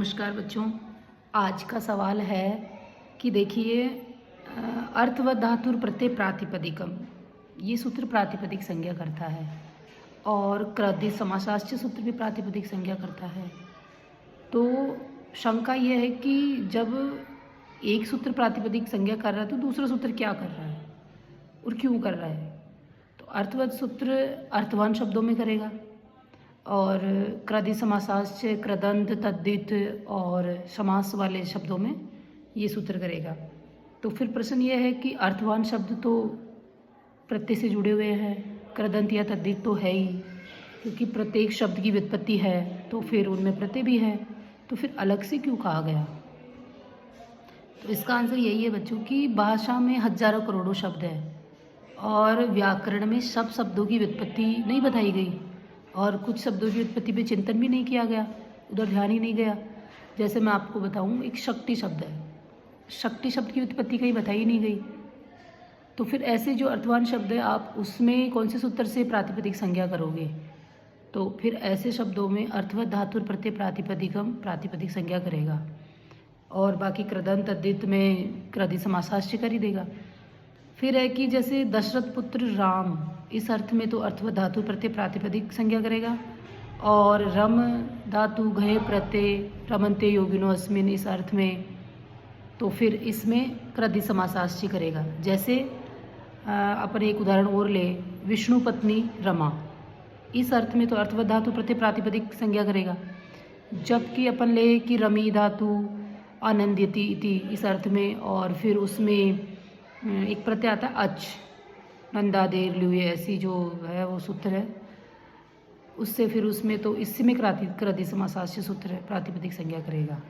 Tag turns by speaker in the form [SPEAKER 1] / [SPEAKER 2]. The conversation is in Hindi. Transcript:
[SPEAKER 1] नमस्कार बच्चों। आज का सवाल है कि देखिए अर्थवत् धातुर प्रत्यय प्रातिपदिकम, ये सूत्र प्रातिपदिक संज्ञा करता है और कृदि समासाश्च सूत्र भी प्रातिपदिक संज्ञा करता है। तो शंका यह है कि जब एक सूत्र प्रातिपदिक संज्ञा कर रहा है तो दूसरा सूत्र क्या कर रहा है और क्यों कर रहा है। तो अर्थवत् सूत्र अर्थवान शब्दों में करेगा और कृदि समासाश्च कृदंत तद्धित और समास वाले शब्दों में ये सूत्र करेगा। तो फिर प्रश्न ये है कि अर्थवान शब्द तो प्रत्यय से जुड़े हुए हैं, कृदंत या तद्धित तो है ही, क्योंकि प्रत्येक शब्द की व्युत्पत्ति है तो फिर उनमें प्रत्यय भी है, तो फिर अलग से क्यों कहा गया। तो इसका आंसर यही है बच्चों कि भाषा में हजारों करोड़ों शब्द है और व्याकरण में सब शब्दों की व्युत्पत्ति नहीं बताई गई और कुछ शब्दों की उत्पत्ति पे चिंतन भी नहीं किया गया, उधर ध्यान ही नहीं गया। जैसे मैं आपको बताऊं, एक शक्ति शब्द है, शक्ति शब्द की उत्पत्ति कहीं बताई नहीं गई। तो फिर ऐसे जो अर्थवान शब्द है आप उसमें कौन से सूत्र से प्रातिपदिक संज्ञा करोगे। तो फिर ऐसे शब्दों में अर्थवत् धातुर प्रत्यय प्रातिपदिकम प्रातिपदिक संज्ञा करेगा और बाकी कृदंत तद्धित में कृदि समासाश्च कर ही देगा। फिर है कि जैसे दशरथ पुत्र राम, इस अर्थ में तो अर्थवत् धातु प्रत्यय प्रातिपदिक संज्ञा करेगा और रम धातु घय प्रत्यय रमन्ते योगिनो अस्मिन, इस अर्थ में तो फिर इसमें कृदि समासाश्च करेगा। जैसे अपन एक उदाहरण और ले, विष्णु पत्नी रमा, इस अर्थ में तो अर्थवत् धातु प्रत्यय प्रातिपदिक संज्ञा करेगा। जबकि अपन ले कि रमी धातु आनंद्यति इति, इस अर्थ में, और फिर उसमें एक प्रत्यय आता है अच, नंदादेर लुए, ऐसी जो है वो सूत्र है, उससे फिर उसमें तो इसमें कृदि समासाश्च सूत्र प्रातिपदिक संज्ञा करेगा।